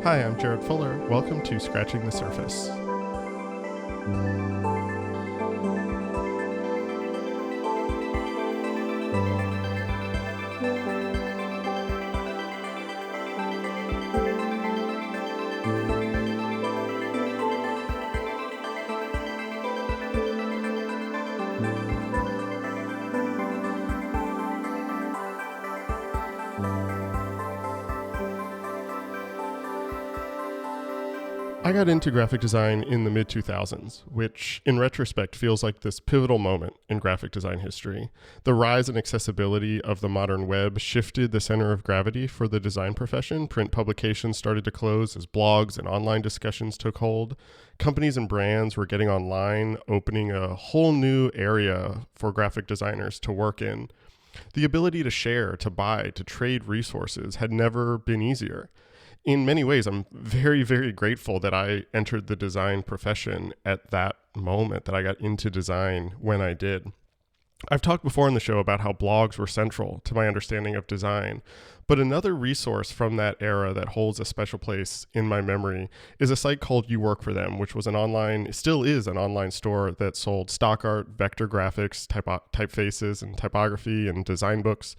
Hi, I'm Jarrett Fuller. Welcome to Scratching the Surface. I got into graphic design in the mid-2000s, which in retrospect feels like this pivotal moment in graphic design history. The rise and accessibility of the modern web shifted the center of gravity for the design profession. Print publications started to close as blogs and online discussions took hold. Companies and brands were getting online, opening a whole new area for graphic designers to work in. The ability to share, to buy, to trade resources had never been easier. In many ways, I'm very, very grateful that I entered the design profession at that moment, that I got into design when I did. I've talked before on the show about how blogs were central to my understanding of design, but another resource from that era that holds a special place in my memory is a site called YouWorkForThem, which was still is an online store that sold stock art, vector graphics, typefaces, and typography and design books.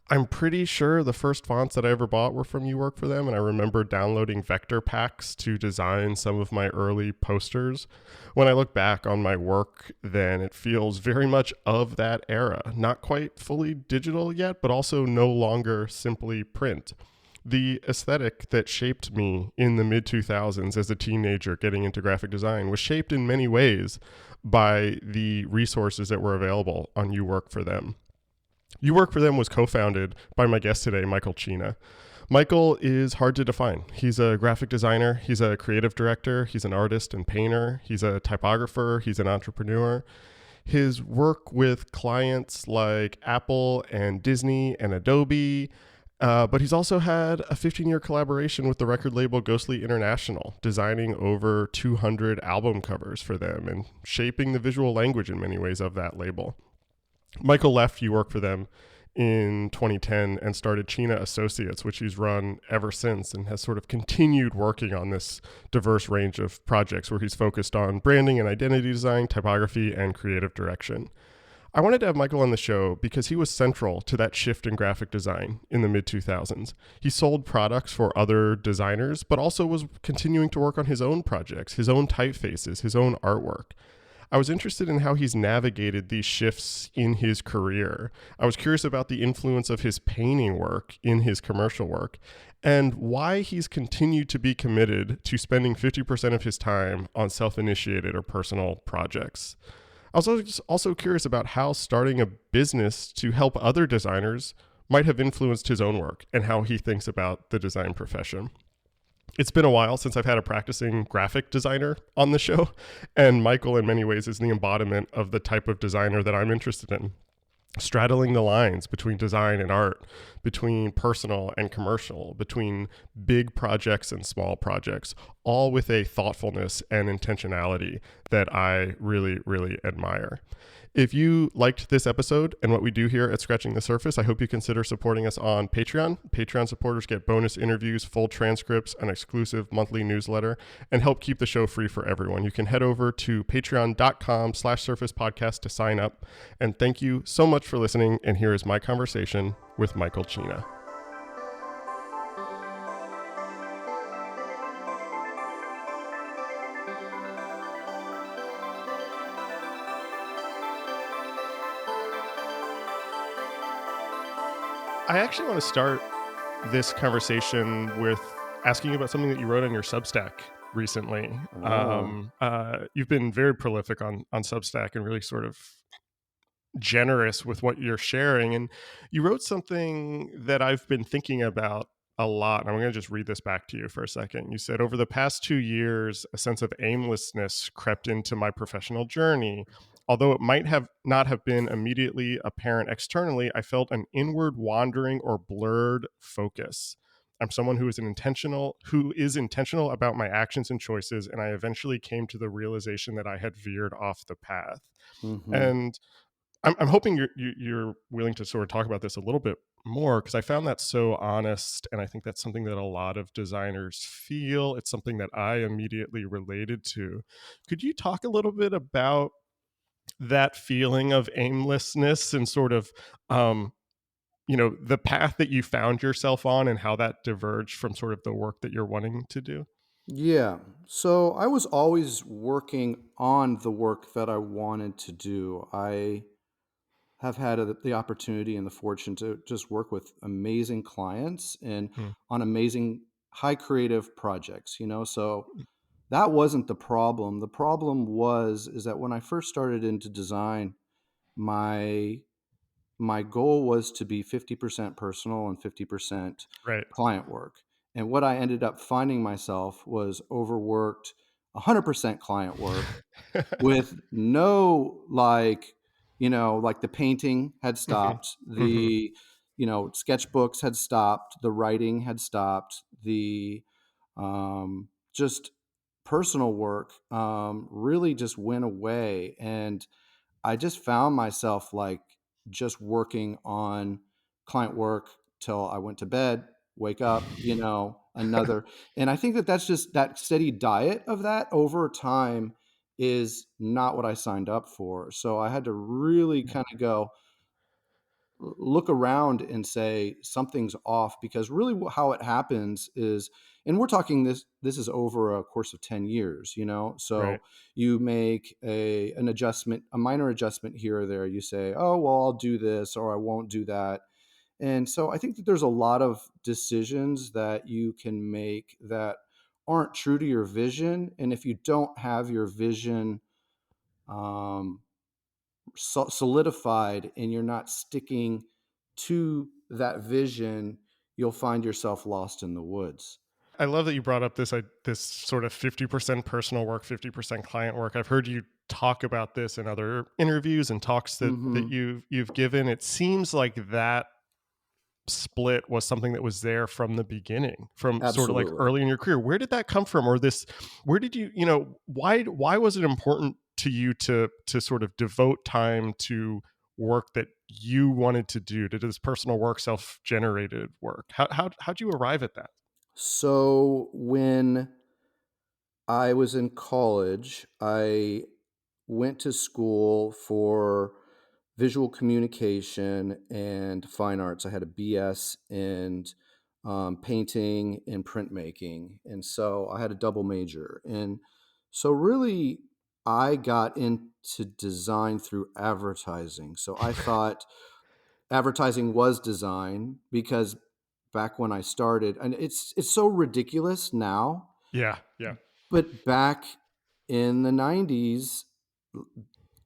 I'm pretty sure the first fonts that I ever bought were from YouWorkForThem, and I remember downloading vector packs to design some of my early posters. When I look back on my work, then it feels very much of that era. Not quite fully digital yet, but also no longer simply print. The aesthetic that shaped me in the mid-2000s as a teenager getting into graphic design was shaped in many ways by the resources that were available on YouWorkForThem. YouWorkForThem was co-founded by my guest today, Michael Cina. Michael is hard to define. He's a graphic designer. He's a creative director. He's an artist and painter. He's a typographer. He's an entrepreneur. His work with clients like Apple and Disney and Adobe, but he's also had a 15-year collaboration with the record label Ghostly International, designing over 200 album covers for them and shaping the visual language in many ways of that label. Michael left YouWorkForThem in 2010 and started Cina Associates, which he's run ever since and has sort of continued working on this diverse range of projects where he's focused on branding and identity design, typography, and creative direction. I wanted to have Michael on the show because he was central to that shift in graphic design in the mid-2000s. He sold products for other designers, but also was continuing to work on his own projects, his own typefaces, his own artwork. I was interested in how he's navigated these shifts in his career. I was curious about the influence of his painting work in his commercial work and why he's continued to be committed to spending 50% of his time on self-initiated or personal projects. I was also curious about how starting a business to help other designers might have influenced his own work and how he thinks about the design profession. It's been a while since I've had a practicing graphic designer on the show, and Michael in many ways is the embodiment of the type of designer that I'm interested in, straddling the lines between design and art, between personal and commercial, between big projects and small projects, all with a thoughtfulness and intentionality that I really, really admire. If you liked this episode and what we do here at Scratching the Surface, I hope you consider supporting us on Patreon. Patreon supporters get bonus interviews, full transcripts, an exclusive monthly newsletter, and help keep the show free for everyone. You can head over to patreon.com/surfacepodcast to sign up. And thank you so much for listening. And here is my conversation with Michael Cina. I actually want to start this conversation with asking you about something that you wrote on your Substack recently. You've been very prolific on Substack and really sort of generous with what you're sharing. And you wrote something that I've been thinking about a lot. And I'm going to just read this back to you for a second. You said, over the past 2 years, a sense of aimlessness crept into my professional journey. Although it might not have been immediately apparent externally, I felt an inward wandering or blurred focus. I'm someone who is intentional about my actions and choices, and I eventually came to the realization that I had veered off the path. Mm-hmm. And I'm hoping you're willing to sort of talk about this a little bit more, because I found that so honest, and I think that's something that a lot of designers feel. It's something that I immediately related to. Could you talk a little bit about that feeling of aimlessness and sort of, um, the path that you found yourself on and how that diverged from sort of the work that you're wanting to do? Yeah. So I was always working on the work that I wanted to do. I have had the opportunity and the fortune to just work with amazing clients and Mm, on amazing high creative projects, so that wasn't the problem. The problem was is that when I first started into design, my my goal was to be 50% personal and 50% right. client work. And what I ended up finding myself was overworked 100% client work with no, like the painting had Mhm, stopped, mhm. sketchbooks had stopped, the writing had stopped, the just personal work really just went away. And I just found myself like just working on client work till I went to bed, wake up, another. And I think that that's just that steady diet of that over time is not what I signed up for. So I had to really kind of go look around and say something's off, because really how it happens is, and we're talking this is over a course of 10 years, Right. so you make an adjustment, a minor adjustment here or there. You say, oh well, I'll do this or I won't do that. And so I think that there's a lot of decisions that you can make that aren't true to your vision. And if you don't have your vision um, solidified and you're not sticking to that vision, you'll find yourself lost in the woods. I love that you brought up this sort of 50% personal work, 50% client work. I've heard you talk about this in other interviews and talks that Hmm. you've given. It seems like that split was something that was there from the beginning, from sort of like Absolutely. early in your career. Where did that come from? Or this, where did why was it important to you to sort of devote time to work that you wanted to do, to this personal work, self-generated work? How'd you arrive at that? So when I was in college, I went to school for visual communication and fine arts. I had a BS in painting and printmaking. And so I had a double major. And so, really, I got into design through advertising. So I thought advertising was design because back when I started, and it's so ridiculous now, Yeah, yeah. but back in the 90s,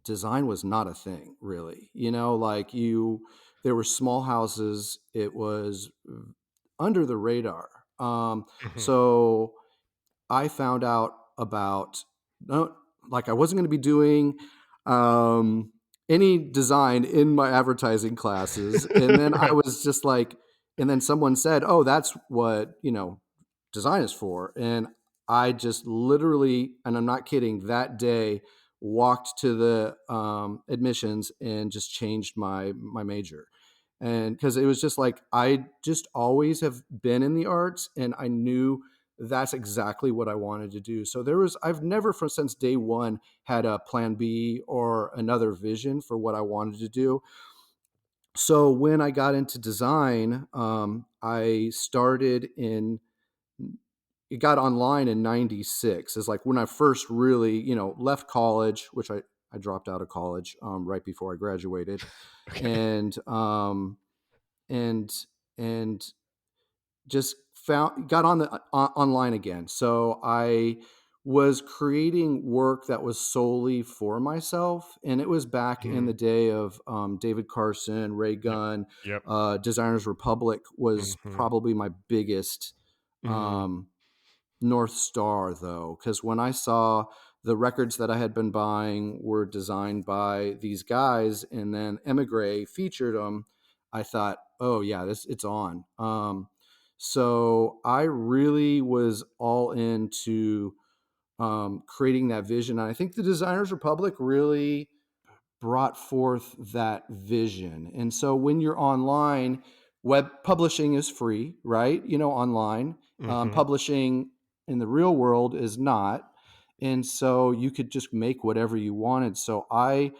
design was not a thing, really. Like there were small houses, it was under the radar. Mhm. So I found out about, no, like I wasn't going to be doing um, any design in my advertising classes. And then I Right. was just like, and then someone said, oh, that's what, design is for. And I just literally, and I'm not kidding, that day walked to the admissions and just changed my major. And because it was just like, I just always have been in the arts and I knew that's exactly what I wanted to do. So I've never, from since day one, had a plan B or another vision for what I wanted to do. So when I got into design, I started in, it got online in 96 is like when I first really, left college, which I dropped out of college right before I graduated. Okay. And, and, and just found got on the online again. So I was creating work that was solely for myself, and it was back in Mhm. the day of David Carson, Ray Yep. Gunn, Yep. Designers Republic was Mhm. probably my biggest Mhm. um, North Star, though, because when I saw the records that I had been buying were designed by these guys, and then Emigre featured them, I thought, oh yeah, this it's on. So I really was all into creating that vision. And I think the Designers Republic really brought forth that vision. And so when you're online, web publishing is free, right? Online. Mm-hmm. Publishing in the real world is not. And so you could just make whatever you wanted. So I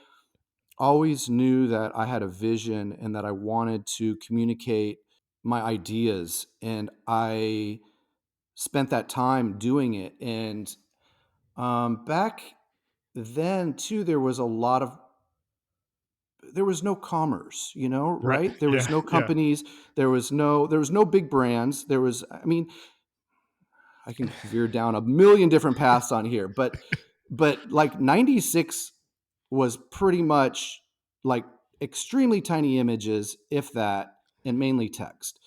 always knew that I had a vision and that I wanted to communicate my ideas. And I spent that time doing it. And back then, too, there was no commerce, Right. right? There was Yeah. no Yeah. companies, there was no big brands. I mean, I can veer down a million different paths on here, but like 96 was pretty much like extremely tiny images, if that, and mainly text.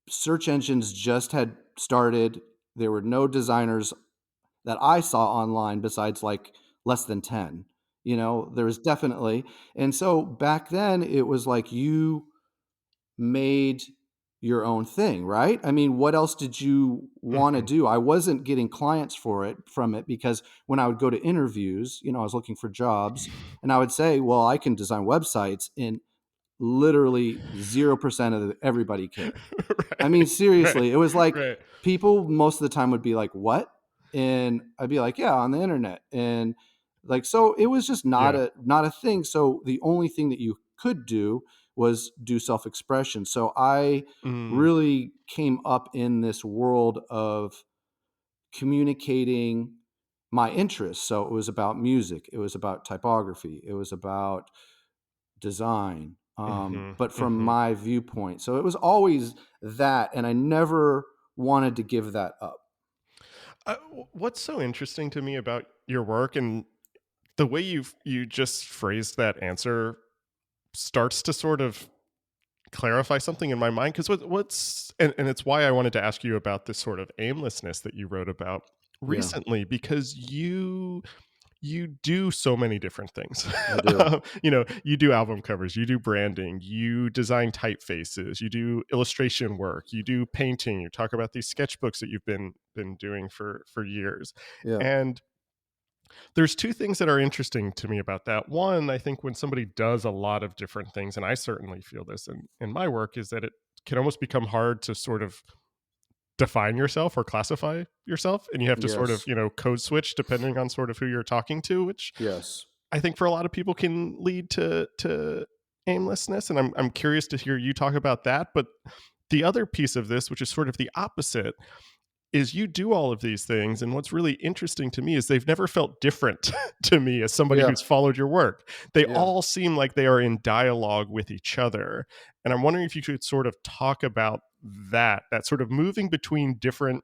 Search engines just had started. There were no designers that I saw online besides like less than 10. There was definitely. And so back then it was like you made your own thing, right? I mean, what else did you want to Mm-hmm. do? I wasn't getting clients from it because when I would go to interviews, I was looking for jobs and I would say, well, I can design websites, and literally 0% of everybody cared. I Right. mean, Right. seriously, it was like Right. people most of the time would be like, "What?" And I'd be like, "Yeah, on the internet." And like, so it was just not Yeah. a thing. So the only thing that you could do was do self-expression. So I Mm, really came up in this world of communicating my interests. So it was about music, it was about typography, it was about design, mhm, but from mhm. my viewpoint. So it was always that, and I never wanted to give that up. What's so interesting to me about your work and the way you just phrased that answer starts to sort of clarify something in my mind because and it's why I wanted to ask you about this sort of aimlessness that you wrote about Yeah, recently because you do so many different things. I do. You do album covers, you do branding, you design typefaces, you do illustration work, you do painting, you talk about these sketchbooks that you've been doing for years. Yeah, And there's two things that are interesting to me about that. One, I think when somebody does a lot of different things, and I certainly feel this in my work, is that it can almost become hard to sort of define yourself or classify yourself. And you have to sort of, yes, code switch depending on sort of who you're talking to, which yes. I think for a lot of people can lead to aimlessness. And I'm curious to hear you talk about that. But the other piece of this, which is sort of the opposite, is you do all of these things. And what's really interesting to me is they've never felt different to me as somebody Yeah, who's followed your work. They yeah. all seem like they are in dialogue with each other. And I'm wondering if you could sort of talk about that sort of moving between different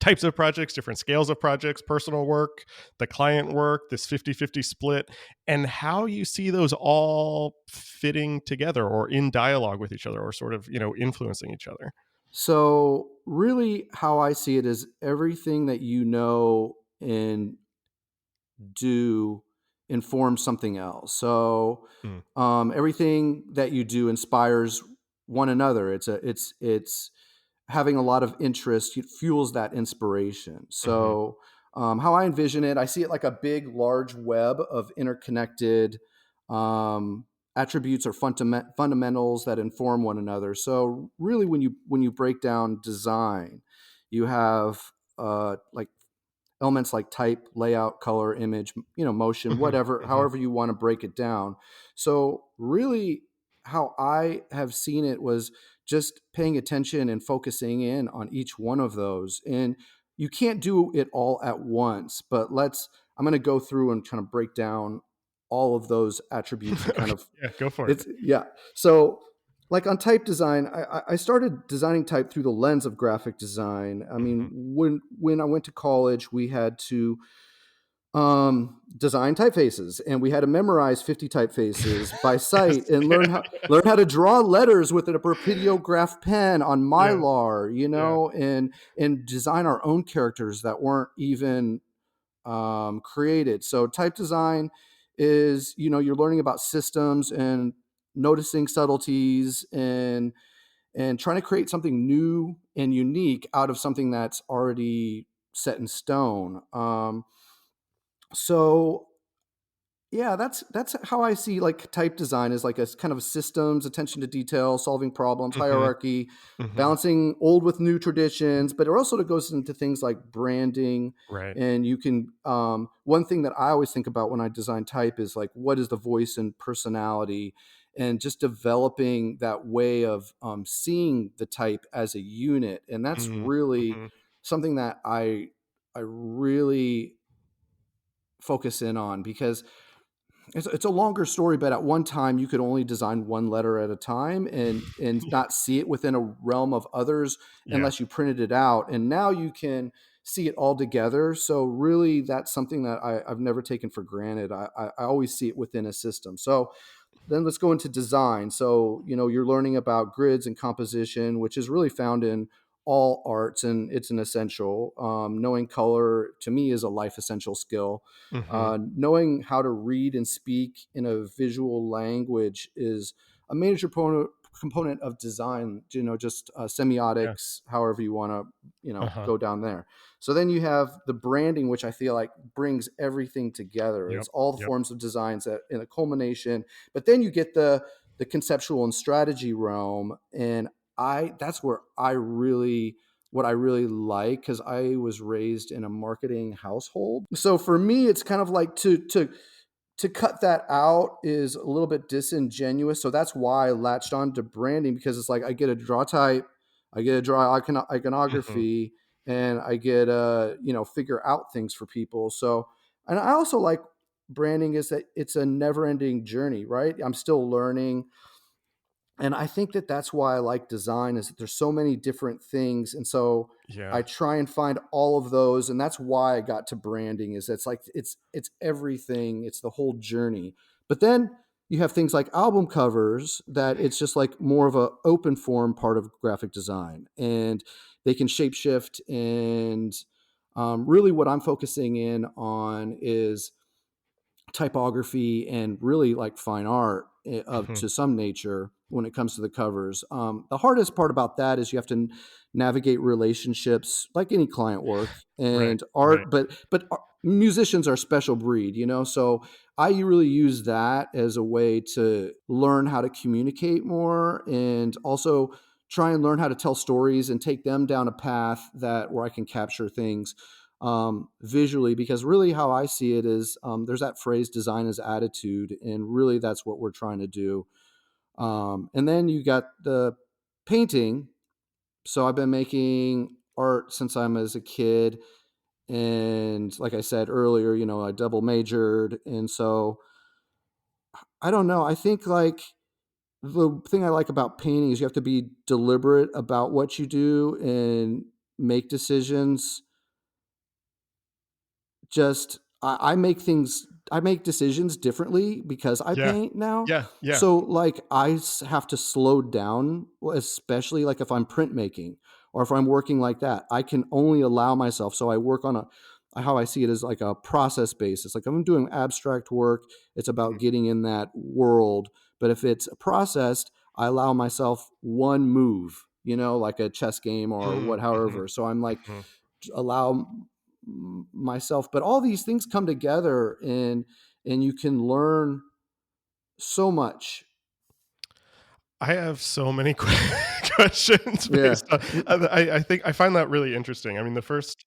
types of projects, different scales of projects, personal work, the client work, this 50-50 split, and how you see those all fitting together or in dialogue with each other or sort of, influencing each other. So really, how I see it is everything that you know and do informs something else. So Mm. everything that you do inspires one another. It's having a lot of interest fuels that inspiration. Hmm. So how I envision it, I see it like a big, large web of interconnected um, attributes or fundamentals that inform one another. So really, when you break down design, you have like elements like type, layout, color, image, motion, Hmm. whatever, Hmm. however you want to break it down. So really how I have seen it was just paying attention and focusing in on each one of those. And you can't do it all at once, but I'm going to go through and kind of break down all of those attributes and kind Okay. of Yeah, go for it. it's yeah. So like on type design, I started designing type through the lens of graphic design. I mean, Hmm. when I went to college, we had to design typefaces, and we had to memorize 50 typefaces by sight Yes. and Yeah. learn how to draw letters with a propediograph pen on Yeah. mylar, Yeah. and design our own characters that weren't even created. So type design is, you're learning about systems and noticing subtleties and trying to create something new and unique out of something that's already set in stone. So Yeah, that's how I see like type design is like a kind of systems, attention to detail, solving problems, Hmm. hierarchy, Hmm. balancing old with new traditions. But it also goes into things like branding. Right. And you can one thing that I always think about when I design type is like what is the voice and personality, and just developing that way of seeing the type as a unit. And that's really Mm-hmm. something that I really focus in on because it's a longer story, but at one time you could only design one letter at a time and not see it within a realm of others Yeah. unless you printed it out. And now you can see it all together. So really, that's something that I've never taken for granted. I always see it within a system. So then let's go into design. So, you're learning about grids and composition, which is really found in all arts, and it's an essential. Knowing color to me is a life essential skill. Hmm. Knowing how to read and speak in a visual language is a major component of design, just Yeah. semiotics, however you want to, Uh-huh. go down there. So then you have the branding, which I feel like brings everything together. Yep. It's all the Yep. forms of designs that in a culmination, but then you get the conceptual and strategy realm, and I that's where I really what I really like because I was raised in a marketing household. So for me, it's kind of like to cut that out is a little bit disingenuous. So that's why I latched on to branding because it's like I get to draw type, I get to draw Hmm. iconography, and I get figure out things for people. So, and I also like branding is that it's a never ending journey, right? I'm still learning, and I think that that's why I like design is that there's so many different things, and so I Yeah. try and find all of those, and that's why I got to branding is it's like it's everything, it's the whole journey. But then you have things like album covers that it's just like more of a open form part of graphic design, and they can shapeshift. And really, what I'm focusing in on is typography and really like fine art of Hmm. to some nature when it comes to the covers. The hardest part about that is you have to navigate relationships like any client work Right. and Right. art, but musicians are a special breed, So I really use that as a way to learn how to communicate more and also try and learn how to tell stories and take them down a path that where I can capture things visually, because really how I see it is there's that phrase design is attitude, and really that's what we're trying to do. And then you got the painting. So I've been making art since I'm as a kid. And like I said earlier, I double majored. And so I don't know. I think like the thing I like about painting is you have to be deliberate about what you do and make decisions. Just I make decisions differently because I Yeah. paint now. Yeah. Yeah. So, like, have to slow down, especially, like, if I'm printmaking or if I'm working like that. I can only allow myself so I work on a how I see it is like a process basis. Like, if I'm doing abstract work, it's about getting in that world, but if it's processed, I allow myself one move, like a chess game or what Mm-hmm. however. So I'm like Hmm. allow myself, but all these things come together and you can learn so much. I have so many questions Yeah. based on. I think I find that really interesting. I mean, the first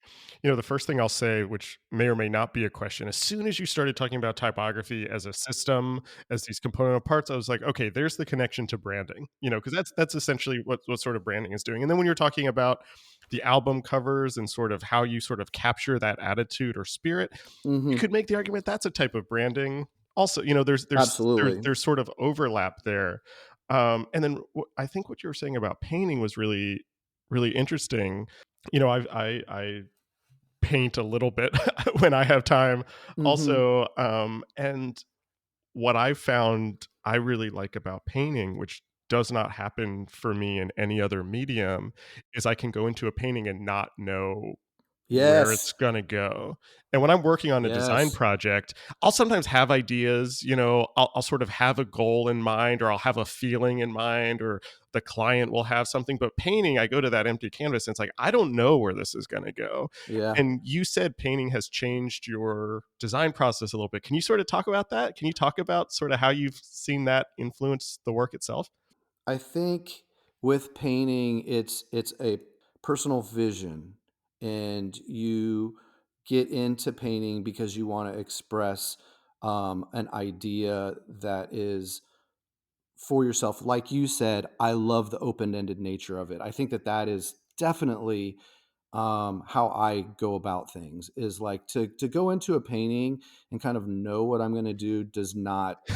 thing I'll say, which may or may not be a question, as soon as you started talking about typography as a system, as these component parts, I was like, okay, there's the connection to branding. Because that's essentially what sort of branding is doing. And then when you're talking about the album covers and sort of how you sort of capture that attitude or spirit, you Hmm. could make the argument that's a type of branding. Also, Absolutely. there's sort of overlap there. And then I think what you were saying about painting was really, really interesting. I paint a little bit when I have time, Hmm. also. And what I found I really like about painting, which does not happen for me in any other medium, is I can go into a painting and not know where Yes. it's going to go. And when I'm working on a design Yes. project, I'll sometimes have ideas, I'll sort of have a goal in mind, or I'll have a feeling in mind, or the client will have something. But painting, I go to that empty canvas and it's like, I don't know where this is going to go. Yeah. And you said painting has changed your design process a little bit. Can you sort of talk about that? Can you talk about sort of how you've seen that influence the work itself? I think with painting, it's a personal vision, and you get into painting because you want to express an idea that is for yourself. Like you said, I love the open-ended nature of it. I think that that is definitely how I go about things. Is like to go into a painting and kind of know what I'm going to do does not. I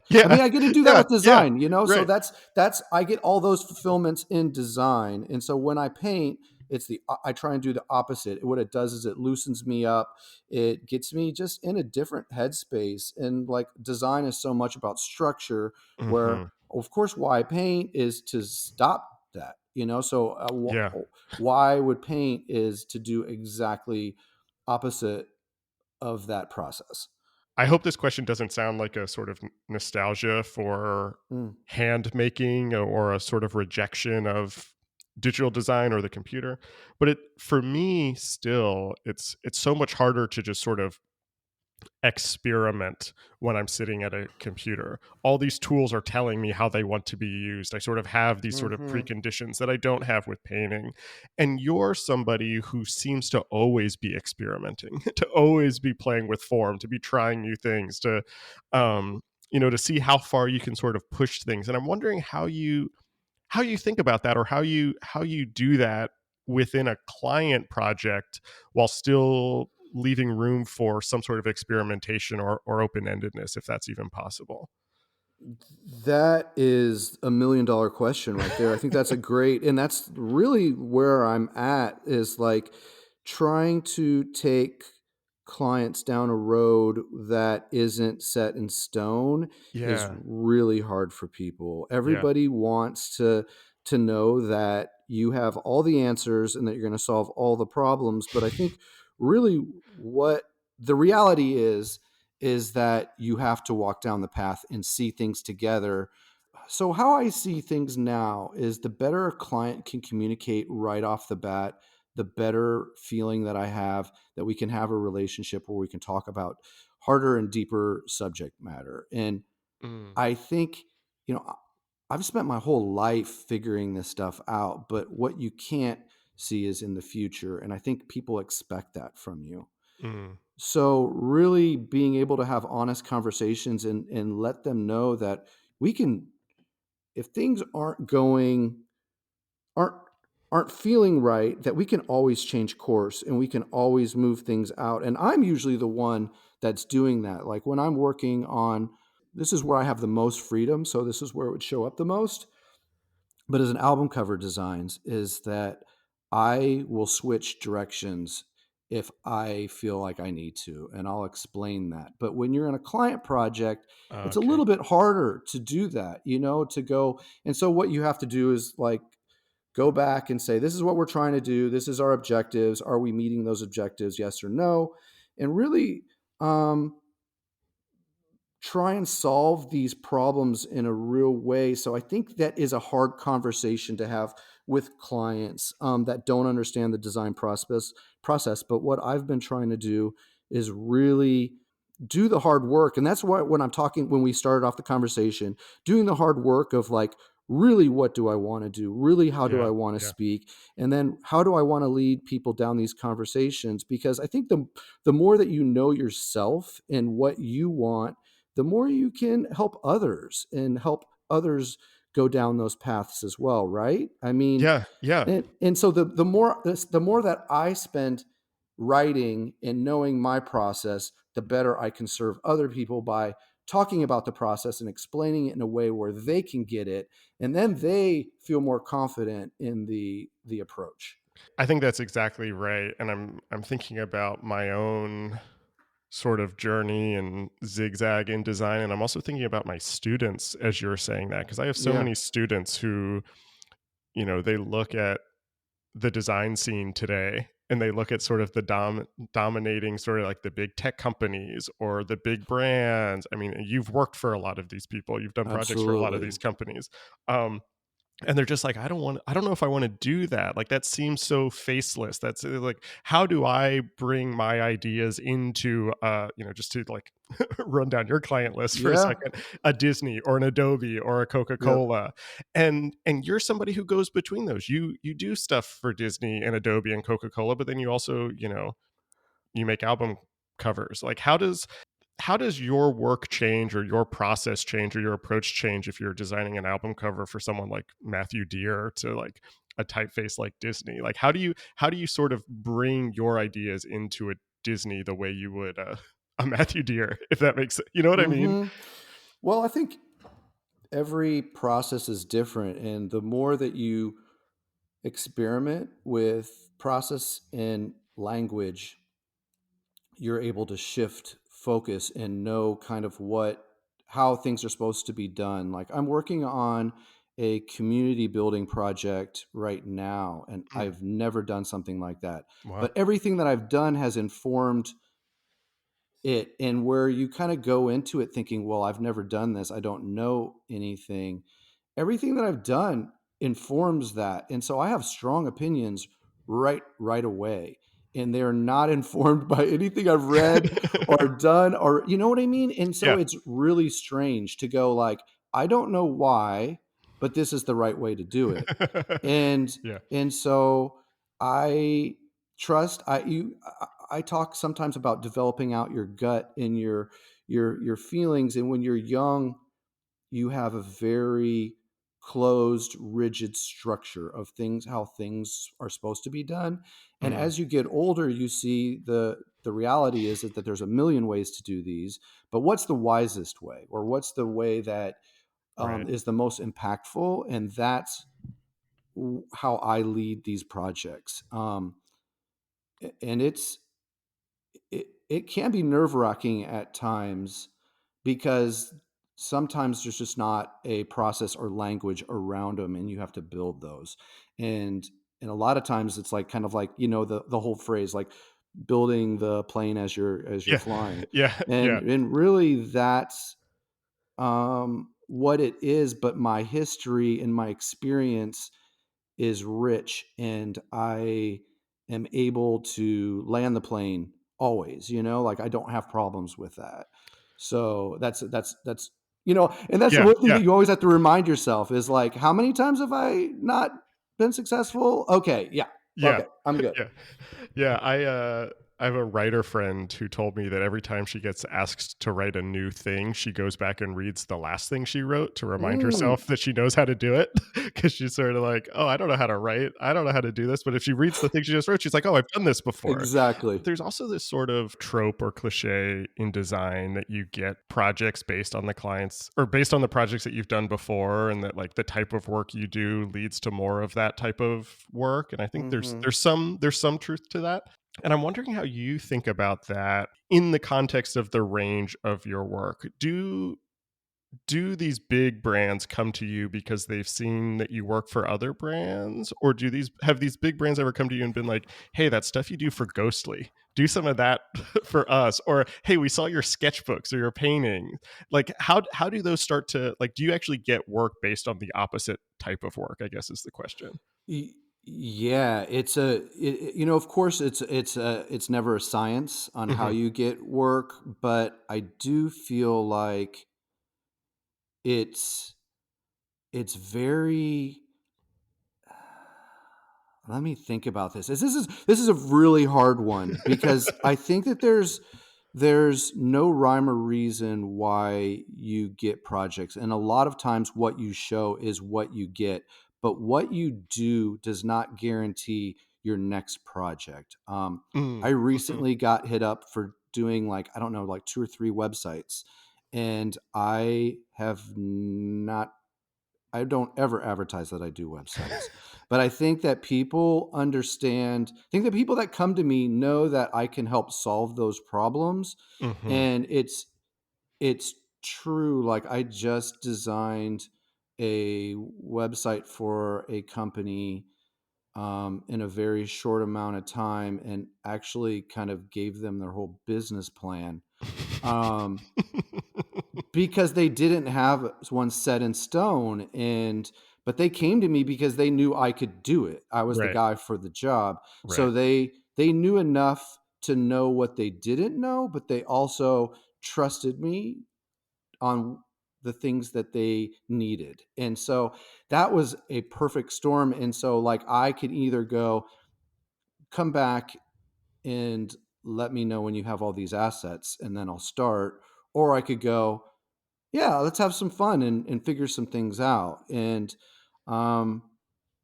Yeah. mean, I get to do that Yeah. with Yeah. design, so Right. that's I get all those fulfillments in design. And so when I paint, I try and do the opposite. What it does is it loosens me up. It gets me just in a different headspace. And like design is so much about structure, where Hmm. of course why I paint is to stop that. So Yeah. why I would paint is to do exactly opposite of that process. I hope this question doesn't sound like a sort of nostalgia for Mm. hand making, or a sort of rejection of digital design or the computer. But for me still, it's so much harder to just sort of experiment when I'm sitting at a computer. All these tools are telling me how they want to be used. I sort of have these sort of Hmm. preconditions that I don't have with painting. And you're somebody who seems to always be experimenting, to always be playing with form, to be trying new things, to see how far you can sort of push things. And I'm wondering how you think about that, or how you do that within a client project while still leaving room for some sort of experimentation or open-endedness, if that's even possible. That is $1 million question right there. I think that's a great, and that's really where I'm at, is like trying to take clients down a road that isn't set in stone is Yeah. really hard for people. Yeah. Everybody wants to know that you have all the answers and that you're going to solve all the problems, but I think really what the reality is that you have to walk down the path and see things together. So, how I see things now is the better a client can communicate right off the bat, the better feeling that I have that we can have a relationship where we can talk about harder and deeper subject matter. And Mm, I think, you know, I- I've spent my whole life figuring this stuff out, but what you can't see is in the future. And I think people expect that from you. mm. So really being able to have honest conversations and let them know that we can, if things aren't aren't feeling right, that we can always change course and we can always move things out. And I'm usually the one that's doing that. Like when I'm working on, this is where I have the most freedom, so this is where it would show up the most. But as an album cover designs, is that I will switch directions if I feel like I need to, and I'll explain that. But when you're in a client project, it's a Okay. little bit harder to do that, to go. And so what you have to do is like go back and say, this is what we're trying to do. This is our objectives. Are we meeting those objectives? Yes or no? And really, um, try and solve these problems in a real way. So I think that is a hard conversation to have with clients that don't understand the design process. But what I've been trying to do is really do the hard work. And that's why when I'm talking, when we started off the conversation, doing the hard work of like, really, what do I want to do? Really, how do I Yeah. want to Yeah. speak? And then how do I want to lead people down these conversations? Because I think the more that you know yourself and what you want, the more you can help others and help others go down those paths as well, right? I mean, Yeah. Yeah. and so the more that I spend writing and knowing my process, the better I can serve other people by talking about the process and explaining it in a way where they can get it, and then they feel more confident in the approach. I think that's exactly right. And I'm thinking about my own sort of journey and zigzag in design. And I'm also thinking about my students as you're saying that, because I have so Yeah. many students who, they look at the design scene today and they look at sort of the dominating sort of like the big tech companies or the big brands. I mean, you've worked for a lot of these people, you've done projects for a lot of Absolutely. these companies. And they're just like, I don't know if I want to do that. Like, that seems so faceless. That's like, how do I bring my ideas into, just to like run down your client list for a Yeah. second, a Disney or an Adobe or a Yep. Coca-Cola. And you're somebody who goes between those. You do stuff for Disney and Adobe and Coca-Cola, but then you also, you make album covers. Like, how does your work change or your process change or your approach change if you're designing an album cover for someone like Matthew Deere to like a typeface like Disney? Like, how do you sort of bring your ideas into a Disney the way you would a Matthew Deere, if that makes sense? You know what I mean? Hmm. Well, I think every process is different. And the more that you experiment with process and language, you're able to shift focus and know kind of how things are supposed to be done. Like I'm working on a community building project right now, and Mm, I've never done something like that. wow. But everything that I've done has informed it, and where you kind of go into it thinking, well, I've never done this, I don't know anything. Everything that I've done informs that. And so I have strong opinions right away. And they're not informed by anything I've read or done, or you know what I mean? And so Yeah. it's really strange to go like, I don't know why, but this is the right way to do it. And Yeah. and so I trust I talk sometimes about developing out your gut and your feelings. And when you're young, you have a very closed, rigid structure of things, how things are supposed to be done. And Mm, as you get older, you see the reality is that there's a million ways to do these, but what's the wisest way, or what's the way that right. is the most impactful? And that's how I lead these projects. And it can be nerve wracking at times, because sometimes there's just not a process or language around them, and you have to build those. And and a lot of times it's like kind of like, the whole phrase like building the plane as you're Yeah. flying. Yeah. Yeah. And really that's what it is. But my history and my experience is rich, and I am able to land the plane always, like I don't have problems with that. So that's and that's the Yeah. one thing Yeah. that you always have to remind yourself is like, how many times have I not been successful? Okay, yeah. Yeah. Okay, I'm good. Yeah. Yeah, I have a writer friend who told me that every time she gets asked to write a new thing, she goes back and reads the last thing she wrote to remind Mm, herself that she knows how to do it. Because she's sort of like, "Oh, I don't know how to write. I don't know how to do this." But if she reads the thing she just wrote, she's like, "Oh, I've done this before." exactly. There's also this sort of trope or cliche in design that you get projects based on the clients or based on the projects that you've done before, and that like the type of work you do leads to more of that type of work. And I think there's Hmm. there's some there's some truth to that. And I'm wondering how you think about that in the context of the range of your work. Do these big brands come to you because they've seen that you work for other brands, or have these big brands ever come to you and been like, "Hey, that stuff you do for Ghostly, do some of that for us," or "Hey, we saw your sketchbooks or your painting." Like, how do those start to like? Do you actually get work based on the opposite type of work, I guess, is the question. Yeah, of course it's never a science on how Hmm. you get work, but I do feel like it's very. Let me think about this. This is a really hard one, because I think that there's no rhyme or reason why you get projects, and a lot of times what you show is what you get, but what you do does not guarantee your next project. I Mm, mhm. recently got hit up for doing, like, I don't know, like two or three websites, and I don't ever advertise that I do websites, but I think that I think that people that come to me know that I can help solve those problems. Mhm. And it's true. Like I just designed a website for a company, in a very short amount of time, and actually kind of gave them their whole business plan. Um, because they didn't have one set in stone, but they came to me because they knew I could do it. I was the Right. guy for the job. Right. So they knew enough to know what they didn't know, but they also trusted me on the things that they needed. And so that was a perfect storm. And so like I could either go, come back and let me know when you have all these assets and then I'll start, or I could go, yeah, let's have some fun and figure some things out. And um,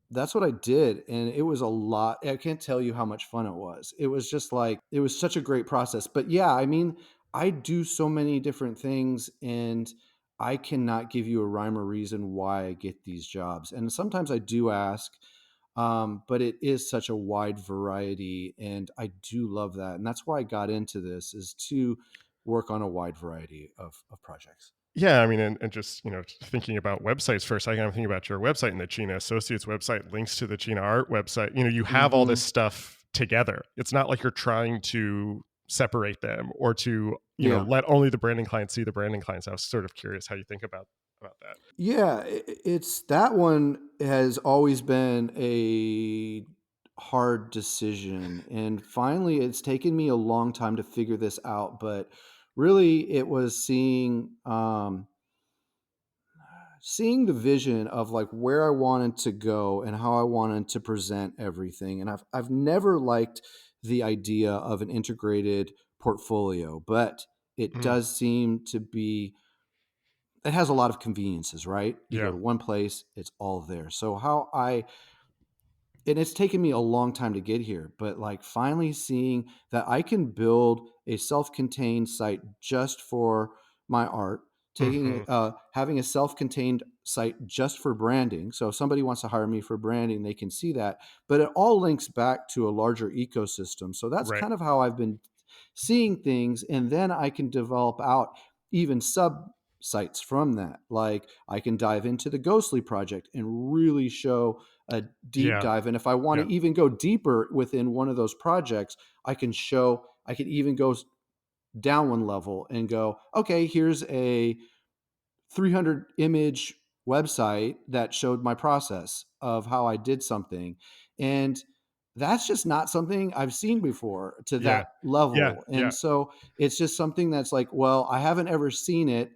that's what I did. And it was a lot. I can't tell you how much fun it was. It was just like, it was such a great process. But yeah, I mean, I do so many different things and I cannot give you a rhyme or reason why I get these jobs. And sometimes I do ask, but it is such a wide variety. And I do love that. And that's why I got into this, is to work on a wide variety of projects. Yeah, I mean, and just, thinking about websites for a second, I'm thinking about your website, and the Cina Associates website links to the Cina Art website. You have all this Hmm. stuff together. It's not like you're trying to separate them or to, Yeah. let only the branding clients see the branding clients. I was sort of curious how you think about that. Yeah, it's that one has always been a hard decision. And finally, it's taken me a long time to figure this out. But really, it was seeing the vision of like where I wanted to go and how I wanted to present everything. And I've never liked the idea of an integrated portfolio, but it Mm, does seem to be, it has a lot of conveniences, right? You go yeah, to one place, it's all there. So and it's taken me a long time to get here, but like finally seeing that I can build a self-contained site just for my art, hmm, having a self-contained site just for branding. So if somebody wants to hire me for branding, they can see that, but it all links back to a larger ecosystem. So that's right, kind of how I've been seeing things. And then I can develop out even sub sites from that. Like I can dive into the Ghostly project and really show a deep yeah, dive. And if I want yeah, to even go deeper within one of those projects, I could even go down one level and go, okay, here's a 300 image website that showed my process of how I did something. And that's just not something I've seen before to yeah, that yeah, level. yeah, And so it's just something that's like, well, I haven't ever seen it,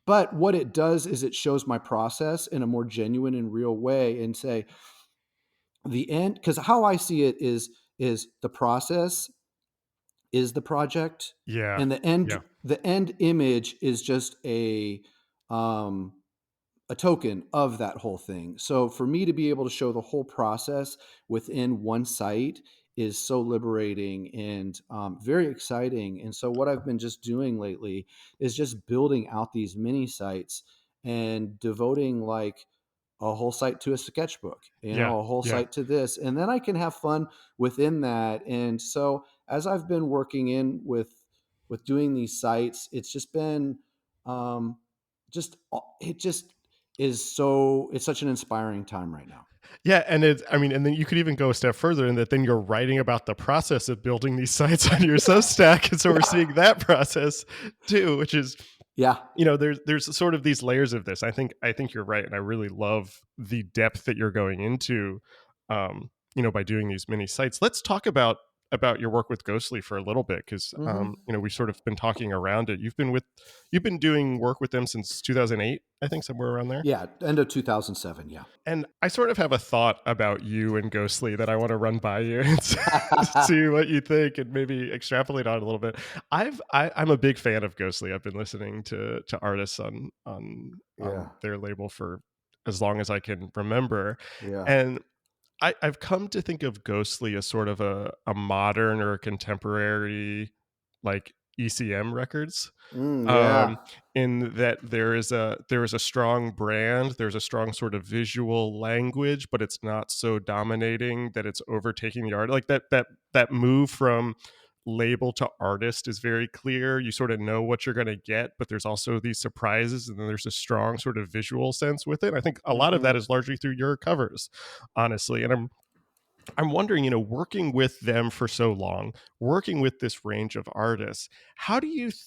but what it does is it shows my process in a more genuine and real way, and say the end, because how I see it is the process is the project, yeah, and yeah, the end image is just um a token of that whole thing. So for me to be able to show the whole process within one site is so liberating and very exciting. And so what I've been just doing lately is just building out these mini sites and devoting like a whole site to a sketchbook, yeah, a whole yeah. site to this, and then I can have fun within that. And so as I've been working in with doing these sites, it's just been um, it just it's such an inspiring time right now. Yeah, and I mean, and then you could even go a step further in that then you're writing about the process of building these sites on your Substack, and so we're Yeah. seeing that process too, which is, Yeah. there's sort of these layers of this. I think you're right, and I really love the depth that you're going into, by doing these mini sites. Let's talk about your work with Ghostly for a little bit, because Hmm. we've sort of been talking around it. You've been doing work with them since 2008, I think, somewhere around there. Yeah. End of 2007. Yeah. And I sort of have a thought about you and Ghostly that I want to run by you and see what you think and maybe extrapolate on it a little bit. I'm a big fan of Ghostly. I've been listening to artists on Yeah. their label for as long as I can remember, Yeah. and I've come to think of Ghostly as sort of a modern or a contemporary, like, ECM records, Yeah. um, in that there is a strong brand, there's a strong sort of visual language, but it's not so dominating that it's overtaking the art. Like that move from label to artist is very clear. You sort of know what you're going to get, but there's also these surprises, and then there's a strong sort of visual sense with it. I think a lot of Hmm. that is largely through your covers, honestly. And I'm wondering, working with them for so long, working with this range of artists, how do you th-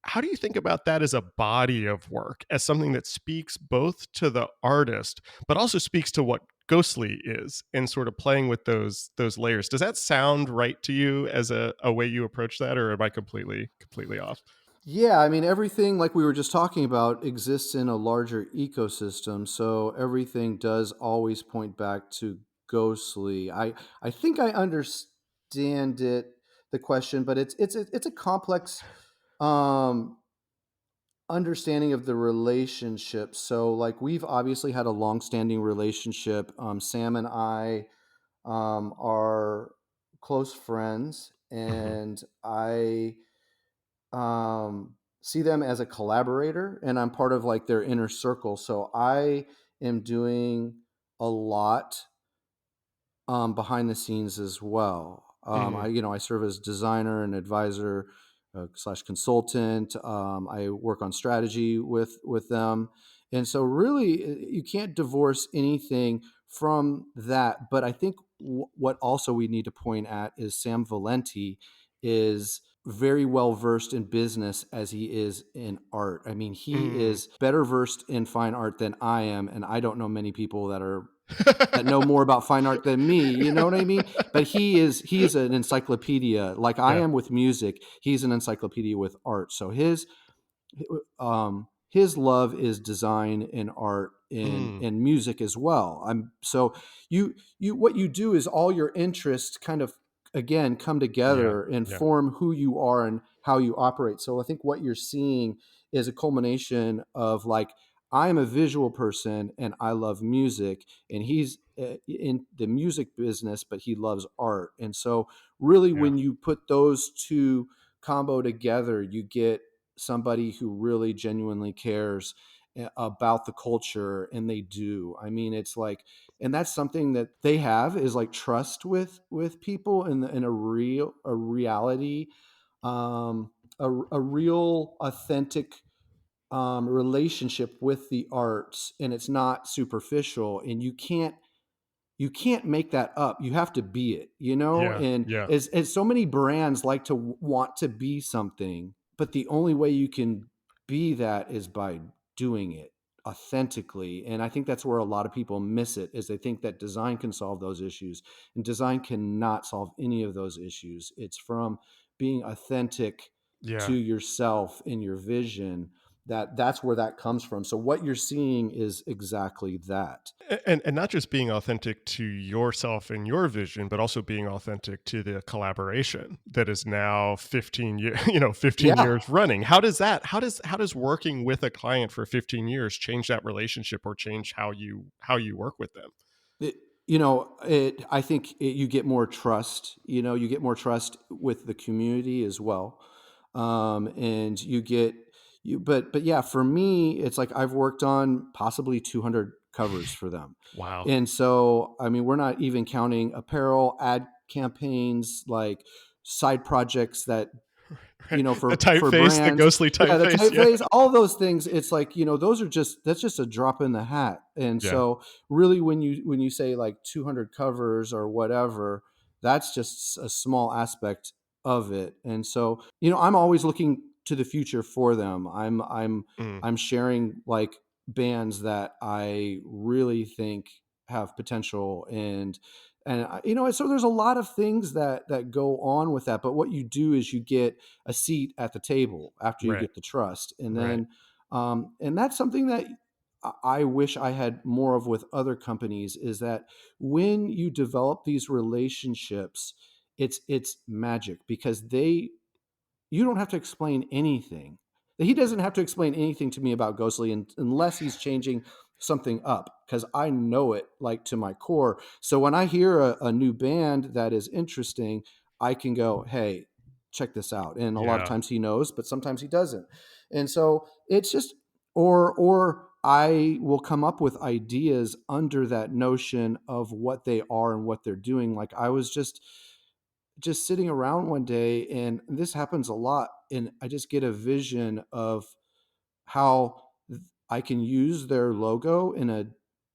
how do you think about that as a body of work, as something that speaks both to the artist, but also speaks to what Ghostly is, and sort of playing with those layers? Does that sound right to you as a way you approach that, or am I completely off? Yeah, I mean, everything like we were just talking about exists in a larger ecosystem. So everything does always point back to Ghostly. I think I understand the question, but it's a complex um understanding of the relationship. So like we've obviously had a long-standing relationship. Sam and I are close friends, Mhm. and I see them as a collaborator, and I'm part of like their inner circle. So I am doing a lot behind the scenes as well. Mm. I serve as designer and advisor slash consultant. I work on strategy with them, and so really you can't divorce anything from that. But I think what also we need to point at is Sam Valenti is very well versed in business as he is in art. I mean, he Mm. is better versed in fine art than I am, and I don't know many people that know more about fine art than me, you know what I mean? But he is an encyclopedia like I Yeah. am with music. He's an encyclopedia with art. So his love is design and art and Mm. and music as well. I'm so you what you do is all your interests kind of again come Yeah. together and Yeah. form who you are and how you operate. So I think what you're seeing is a culmination of like I'm a visual person and I love music, and he's in the music business but he loves art. And so really Yeah. when you put those two combo together, you get somebody who really genuinely cares about the culture, and they do. I mean, it's like, and that's something that they have is like trust with people in a reality, a real authentic relationship with the arts, and it's not superficial, and you can't make that up. You have to be it, Yeah. And Yeah. as so many brands like to want to be something, but the only way you can be that is by doing it authentically. And I think that's where a lot of people miss it is they think that design can solve those issues, and design cannot solve any of those issues. It's from being authentic to Yeah. yourself and your vision that's where that comes from. So what you're seeing is exactly that. And not just being authentic to yourself and your vision, but also being authentic to the collaboration that is now 15 years 15 Yeah. years running. How does working with a client for 15 years change that relationship, or change how you work with them? It, I think you get more trust. You get more trust with the community as well, and you get you. But yeah, for me, it's like I've worked on possibly 200 covers for them, Wow. and so I mean, we're not even counting apparel, ad campaigns, like side projects that Right. The for typeface, the brands. ghostly Yeah, the typeface. Yeah. typeface, all those things. It's like, that's just a drop in the hat. And Yeah. so really when you say like 200 covers or whatever, that's just a small aspect of it. And so, I'm always looking to the future for them. Mm. I'm sharing like bands that I really think have potential, so there's a lot of things that go on with that. But what you do is you get a seat at the table after you Right. get the trust, and Right. then and that's something that I wish I had more of with other companies, is that when you develop these relationships, it's magic because you don't have to explain anything. He doesn't have to explain anything to me about Ghostly unless he's changing something up, because I know it like to my core. So when I hear a new band that is interesting, I can go, hey, check this out. And a lot of Yeah. times he knows, but sometimes he doesn't. And so it's just, or I will come up with ideas under that notion of what they are and what they're doing. Like I was just sitting around one day, and this happens a lot, and I just get a vision of how I can use their logo in a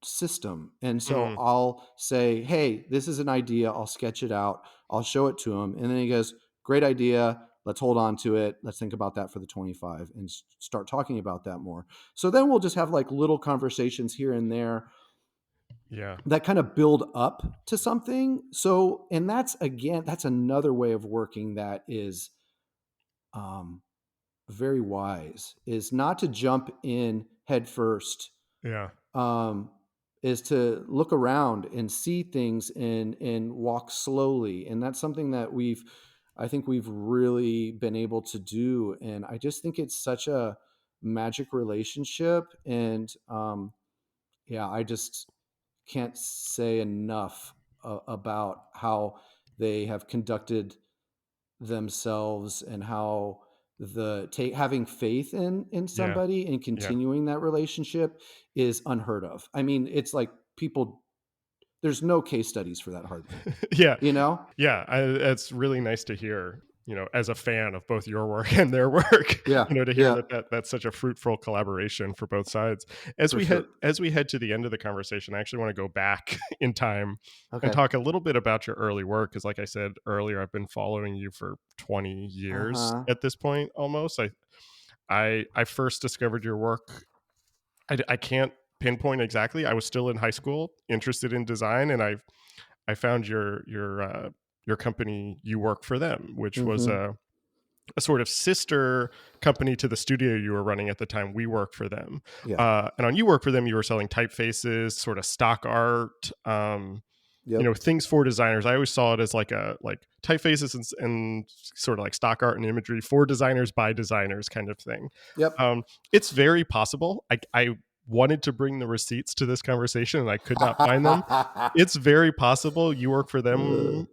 system. And so Mm, I'll say, hey, this is an idea. I'll sketch it out. I'll show it to him. And then he goes, great idea. Let's hold on to it. Let's think about that for the 25 and start talking about that more. So then we'll just have like little conversations here and there yeah. that kind of build up to something. So, and that's again, that's another way of working that is um, very wise, is not to jump in head first, Yeah. um, is to look around and see things and walk slowly. And that's something that I think we've really been able to do. And I just think it's such a magic relationship. And yeah, I just can't say enough about how they have conducted themselves and how having faith in Yeah. somebody and Yeah. continuing that relationship is unheard of. I mean, it's like people there's no case studies for that hardly, Yeah. you know? Yeah, it's really nice to hear, as a fan of both your work and their work, Yeah, to hear yeah, that's such a fruitful collaboration for both sides. As for we head sure. as we head to the end of the conversation, I actually want to go back in time and Okay. talk a little bit about your early work because like I said earlier, I've been following you for 20 years Uh-huh. at this point almost. I first discovered your work. I can't pinpoint exactly. I was still in high school, interested in design, and I found your company, You Work for Them, which was Mhm. a sort of sister company to the studio you were running at the time. We Work for Them, Yeah. and on You Work for Them, you were selling typefaces, sort of stock art, Yep. things for designers. I always saw it as like typefaces and sort of like stock art and imagery for designers by designers kind of thing. Yep. It's very possible. I wanted to bring the receipts to this conversation and I could not find them. It's very possible You Work for Uh, Them.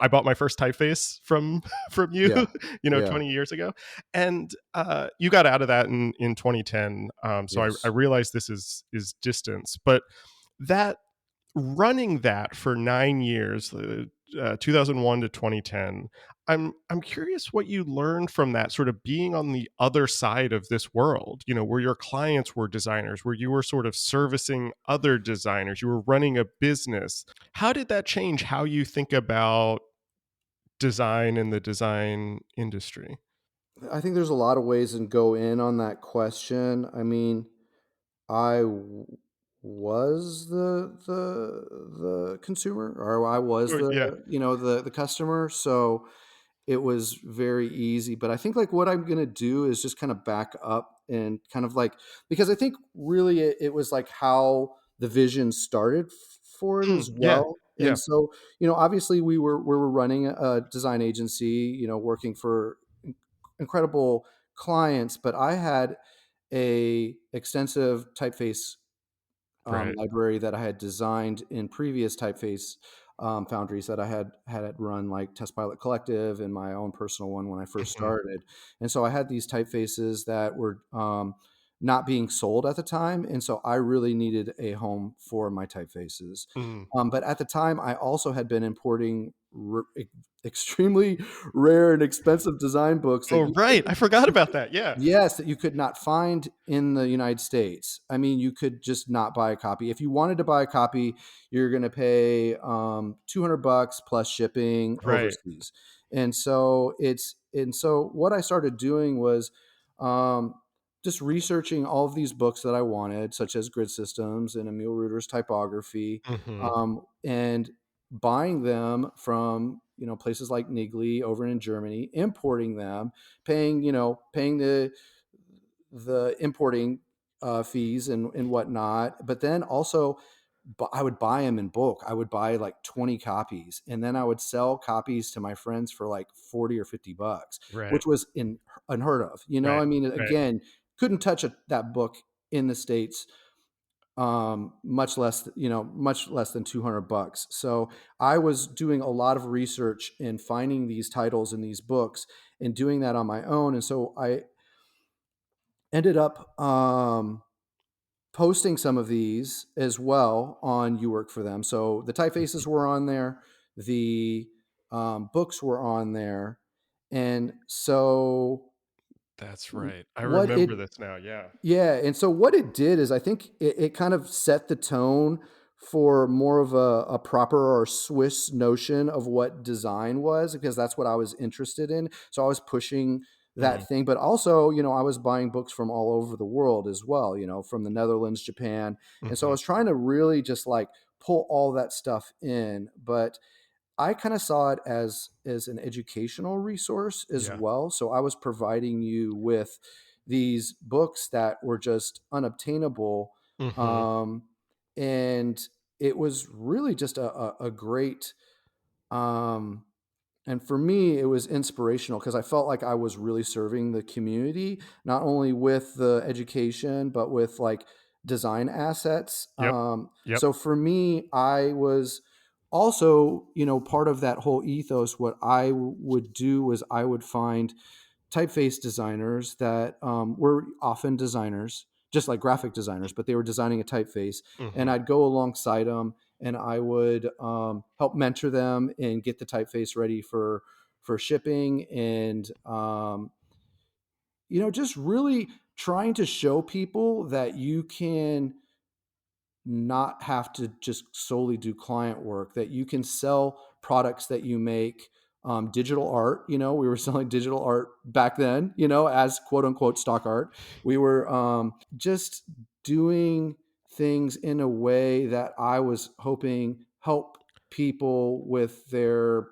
I bought my first typeface from from you, yeah. Yeah. 20 years ago, and you got out of that in 2010. So I Yes. realized this is distance, but that running that for 9 years, 2001 to 2010. I'm curious what you learned from that, sort of being on the other side of this world, where your clients were designers, where you were sort of servicing other designers, you were running a business. How did that change how you think about design and the design industry? I think there's a lot of ways and go in on that question. I mean, I was the consumer, or I was Oh, the yeah. the customer, so it was very easy. But I think like what I'm gonna do is just kind of back up and kind of like, because I think really it was like how the vision started for it as Yeah. well. Yeah. And so, obviously we were running a design agency, working for incredible clients, but I had a extensive typeface Right. library that I had designed in previous typeface foundries that I had run, like Test Pilot Collective and my own personal one when I first Mhm. started. And so I had these typefaces that were not being sold at the time, and so I really needed a home for my typefaces. Mhm. But at the time, I also had been importing extremely rare and expensive design books that Oh, you right. I forgot about that. Yeah. Yes, that you could not find in the United States. I mean, you could just not buy a copy. If you wanted to buy a copy, you're going to pay $200 plus shipping Right. overseas. And so what I started doing was um, just researching all of these books that I wanted, such as Grid Systems and Emil Reuter's Typography, Mhm. and buying them from places like Niggly over in Germany, importing them, paying the importing fees and whatnot. But then also, I would buy them in bulk. I would buy like 20 copies, and then I would sell copies to my friends for like 40 or $50, Right. which was unheard of. Right. I mean, Right. again, couldn't touch that book in the States, much less than $200. So I was doing a lot of research and finding these titles in these books and doing that on my own. And so I ended up posting some of these as well on You Work for Them. So the typefaces were on there, the books were on there, and so That's right. I What remember it this now. Yeah. Yeah, and so what it did is I think it kind of set the tone for more of a proper or Swiss notion of what design was, because that's what I was interested in. So I was pushing Mm, that thing, but also, I was buying books from all over the world as well, from the Netherlands, Japan. And so I mhm. was trying to really just like pull all that stuff in. But I kind of saw it as an educational resource as Yeah. well. So I was providing you with these books that were just unobtainable, Mhm. um, and it was really just a great, um, and for me, it was inspirational because I felt like I was really serving the community, not only with the education, but with like design assets. Yep. Yep. So for me, I was also, part of that whole ethos. What I would do was I would find typeface designers that were often designers, just like graphic designers, but they were designing a typeface. And Mhm. I'd go alongside them and I would help mentor them and get the typeface ready for shipping. And just really trying to show people that you can not have to just solely do client work, that you can sell products that you make, digital art. We were selling digital art back then, as quote unquote stock art. We were just doing things in a way that I was hoping help people with their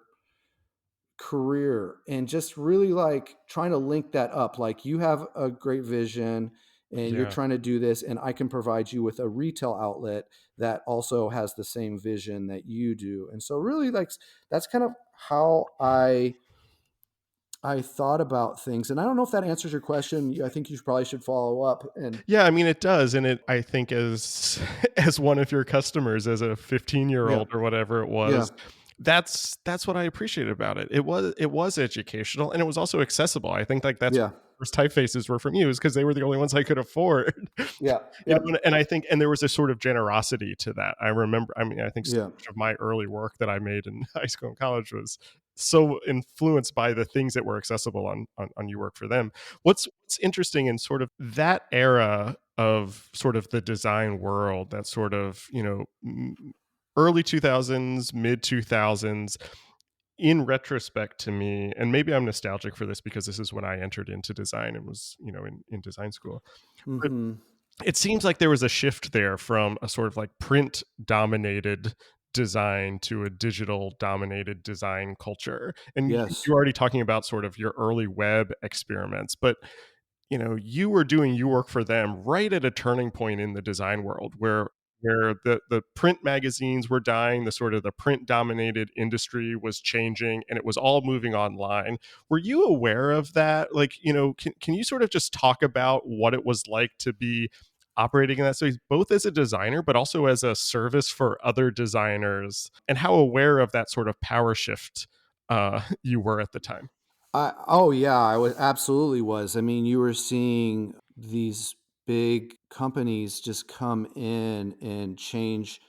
career, and just really like trying to link that up. Like, you have a great vision and you're Yeah. trying to do this, and I can provide you with a retail outlet that also has the same vision that you do. And so really, like, that's kind of how I thought about things. And I don't know if that answers your question. I think you probably should follow up. And Yeah, I mean, it does, and it I think as as one of your customers, as a 15-year-old yeah, or whatever it yeah, was, that's what I appreciated about it. It was educational, and it was also accessible. I think, like, that's yeah, first typefaces were from you is because they were the only ones I could afford. yeah, yep, And I think and there was a sort of generosity to that. I remember I mean, I think so yeah. much of my early work that I made in high school and college was so influenced by the things that were accessible on You Work for Them. What's interesting in sort of that era of sort of the design world, that sort of, early 2000s, mid 2000s, in retrospect to me, and maybe I'm nostalgic for this because this is when I entered into design and was, in design school. But Hmm. it seems like there was a shift there from a sort of like print dominated design to a digital dominated design culture. And Yes. you're already talking about sort of your early web experiments, but you were doing You Work for Them right at a turning point in the design world where the print magazines were dying, the sort of the print dominated industry was changing, and it was all moving online. Were you aware of that? Like, can you sort of just talk about what it was like to be operating in that space, both as a designer, but also as a service for other designers, and how aware of that sort of power shift you were at the time? Oh yeah, I was absolutely was. I mean, you were seeing these big companies just come in and change,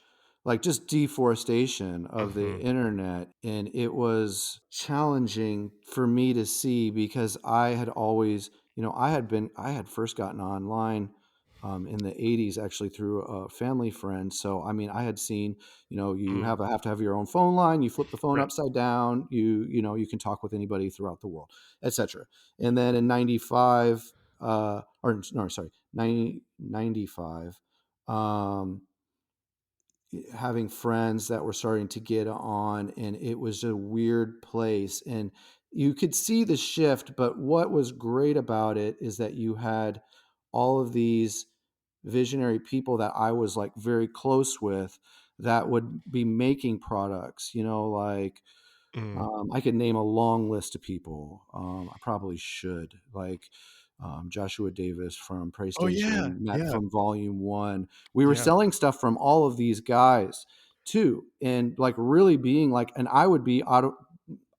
like, just deforestation of the Hmm. internet. And it was challenging for me to see because I had always, I had first gotten online in the 80s, actually through a family friend. So I mean, I had seen, you Mm, have to have your own phone line. You flip the phone right. upside down. You can talk with anybody throughout the world, etc. And then in '95, or no, sorry, 1995, um, having friends that were starting to get on, and it was a weird place, and you could see the shift. But what was great about it is that you had all of these visionary people that I was like very close with that would be making products, like, Mm. I could name a long list of people. I probably should, like, Joshua Davis from Oh yeah, PlayStation, Matt yeah, from Volume One. We were yeah. selling stuff from all of these guys too, and like really being like, and I would be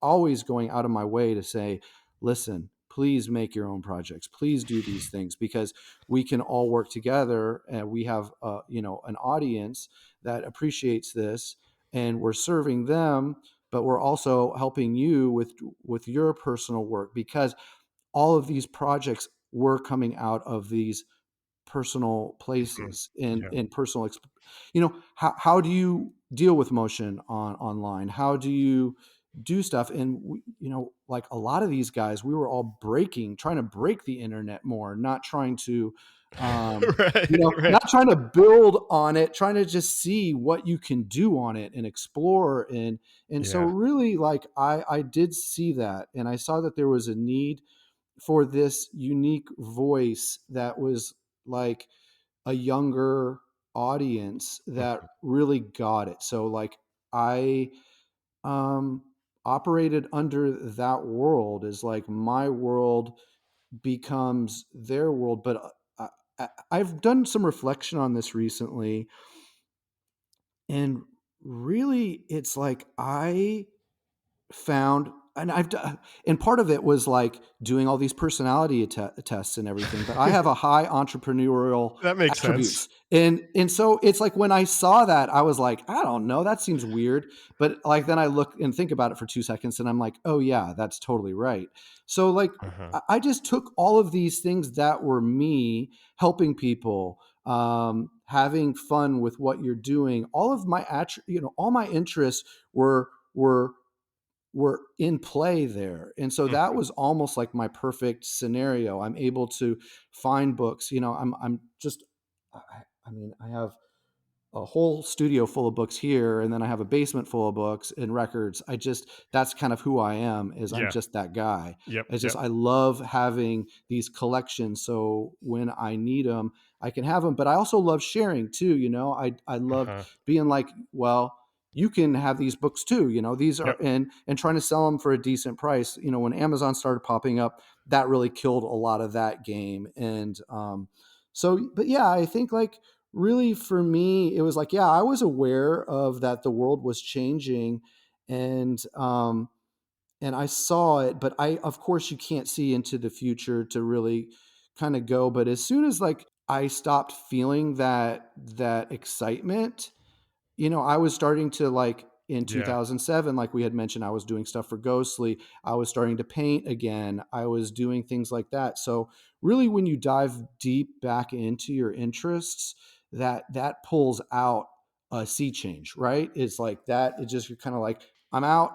always going out of my way to say, listen, please make your own projects. Please do these things because we can all work together, and we have, an audience that appreciates this, and we're serving them, but we're also helping you with your personal work. Because all of these projects were coming out of these personal Mhm. places and Yeah. personal how do you deal with motion online? How do you do stuff? And like a lot of these guys, we were all trying to break the internet more, not trying to Right, right. not trying to build on it, trying to just see what you can do on it and explore. And so Yeah. really, like, I did see that, and I saw that there was a need for this unique voice that was like a younger audience that Mhm. really got it. So like I um operated under that world, is like my world becomes their world. But I've done some reflection on this recently, and really it's like I found, and I've done, and part of it was like doing all these personality tests and everything, but I have a high entrepreneurial That makes sense. attributes. And so it's like when I saw that, I was like, I don't know, that seems weird. But like then I look and think about it for 2 seconds and I'm like, oh yeah, that's totally right. So like Uh-huh. I just took all of these things that were me, helping people, having fun with what you're doing, all of my all my interests were were in play there. And so that Mhm. was almost like my perfect scenario. I'm able to find books. I'm just I mean, I have a whole studio full of books here, and then I have a basement full of books and records. That's kind of who I am, is I'm Yeah. just that guy. Yep, It's just yep. I love having these collections, so when I need them, I can have them. But I also love sharing too. I love Uh-huh. being like, well, you can have these books too. These are, Yep. and trying to sell them for a decent price. When Amazon started popping up, that really killed a lot of that game. And but yeah, I think like really for me it was like, yeah, I was aware of that the world was changing, and and I saw it, but I of course you can't see into the future to really kind of go. But as soon as like I stopped feeling that excitement, I was starting to like in Yeah. 2007, like we had mentioned, I was doing stuff for Ghostly. I was starting to paint again. I was doing things like that. So really, when you dive deep back into your interests, that pulls out a sea change, right? It's like that. It just, you're kind of like, I'm out,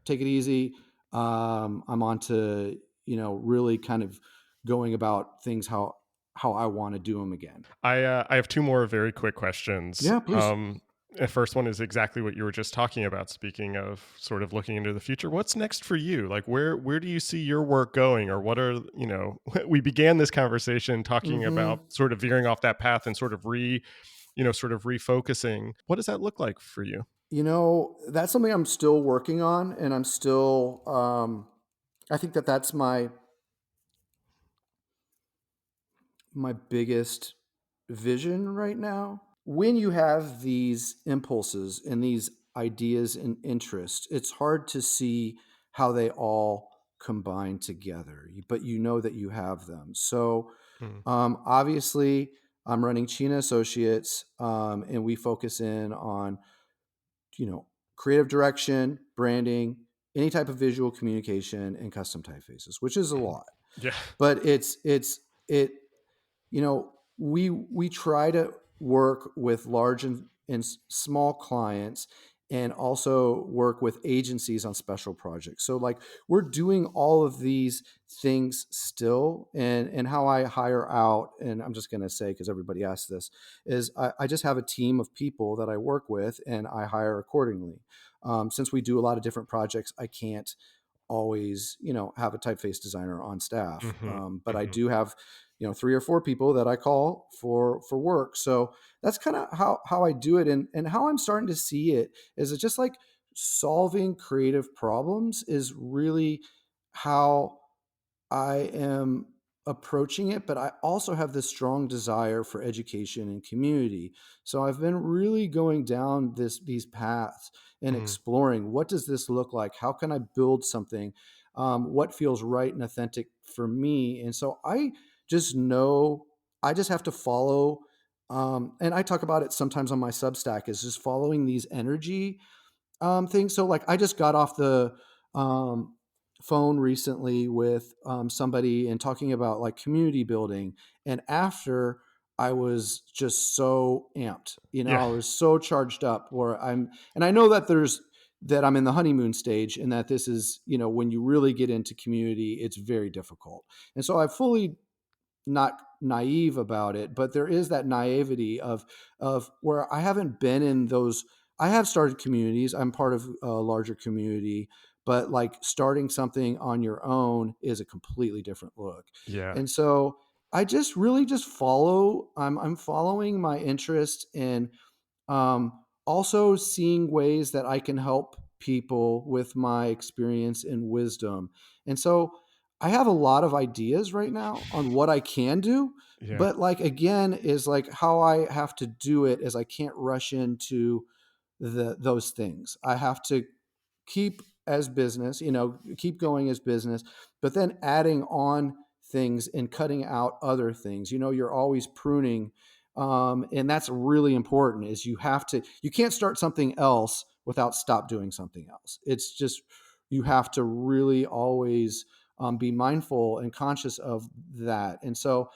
take it easy. I'm on to, really kind of going about things how I want to do them again. I have two more very quick questions. Yeah, please. The first one is exactly what you were just talking about. Speaking of sort of looking into the future, what's next for you? Like, where do you see your work going, or what are we began this conversation talking about Hmm. sort of veering off that path and sort of sort of refocusing. What does that look like for you? That's something I'm still working on, and I'm still, I think that's my biggest vision right now. When you have these impulses and these ideas and interests, it's hard to see how they all combine together, but you know that you have them. So, Mm. obviously, I'm running Cina Associates, and we focus in on you know, creative direction, branding, any type of visual communication, and custom typefaces, which is a Mhm. lot. Yeah. But it we try to work with large and small clients, and also work with agencies on special projects. So like we're doing all of these things still. And how I hire out, and I'm just going to say, because everybody asks this, is I just have a team of people that I work with and I hire accordingly. Since we do a lot of different projects, I can't always, have a typeface designer on staff. Hmm. But I Hmm. do have, 3 or 4 people that I call for work. So that's kind of how I do it, and how I'm starting to see it is it's just like solving creative problems is really how I am approaching it. But I also have this strong desire for education and community. So I've been really going down these paths and Hmm. exploring, what does this look like? How can I build something? What feels right and authentic for me? And so I just know I just have to follow. And I talk about it sometimes on my Substack, is just following these energy things. So like I just got off the um, phone recently with somebody and talking about like community building. And after, I was just so amped, Yeah. I was so charged up and I know that that I'm in the honeymoon stage, and that this is, when you really get into community, it's very difficult. And so I fully not naive about it, but there is that naivety of where I haven't been in those. I have started communities. I'm part of a larger community, but like starting something on your own is a completely different look. Yeah. And so I just really just follow. I'm following my interest in also seeing ways that I can help people with my experience and wisdom. And so I have a lot of ideas right now on what I can do, Yeah. but like again, is like how I have to do it is I can't rush into those things. I have to keep as business, keep going as business, but then adding on things and cutting out other things. You're always pruning. And that's really important is you can't start something else without stop doing something else. It's just, you have to really always be mindful and conscious of that. And so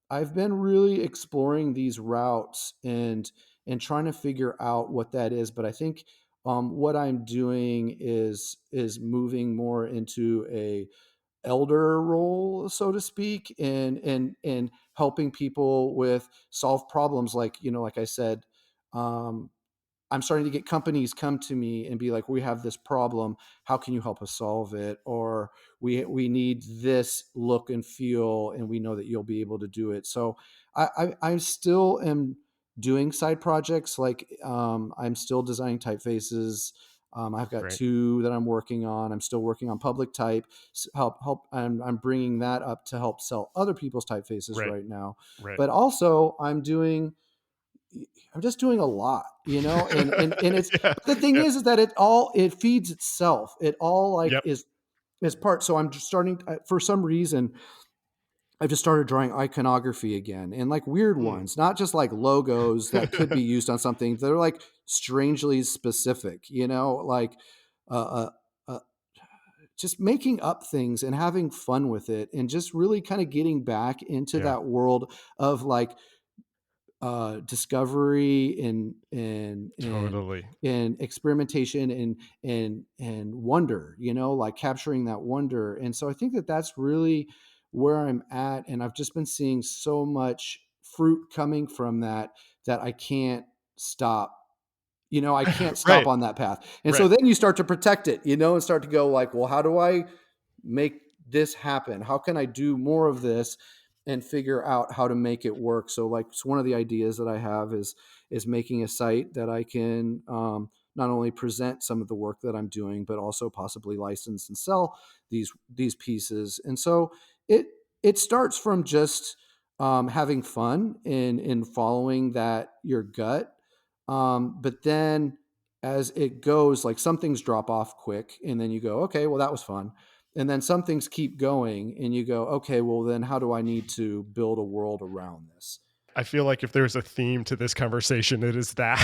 I've been really exploring these routes and trying to figure out what that is. But I think what I'm doing is moving more into a elder role, so to speak, and helping people with solve problems. Like, like I said, um, I'm starting to get companies come to me and be like, we have this problem. How can you help us solve it? Or we need this look and feel, and we know that you'll be able to do it. So I still am doing side projects. Like I'm still designing typefaces. I've got Great. 2 that I'm working on. I'm still working on public type. Help. I'm bringing that up to help sell other people's typefaces Right. right now. Right. But also I'm just doing a lot, and it's, Yeah. but the thing Yeah. is that it feeds itself. It all like Yep. is part. So I'm just starting, for some reason, I've just started drawing iconography again, and like weird Mm. ones, not just like logos that could be used on something. They're like strangely specific, like, uh, uh, uh, just making up things and having fun with it, and just really kind of getting back into Yeah. that world of like discovery Totally. and experimentation and wonder, like capturing that wonder. And so I think that that's really where I'm at, and I've just been seeing so much fruit coming from that I can't stop. I can't stop Right. on that path. And so Right. then you start to protect it, and start to go like, well, how do I make this happen? How can I do more of this and figure out how to make it work? So like, it's one of the ideas that I have is making a site that I can not only present some of the work that I'm doing, but also possibly license and sell these pieces. And so it it starts from just having fun in following that your gut, but then as it goes, like some things drop off quick, and then you go, okay, well, that was fun. And then some things keep going, and you go, okay, well, then how do I need to build a world around this? I feel like if there's a theme to this conversation, it is that.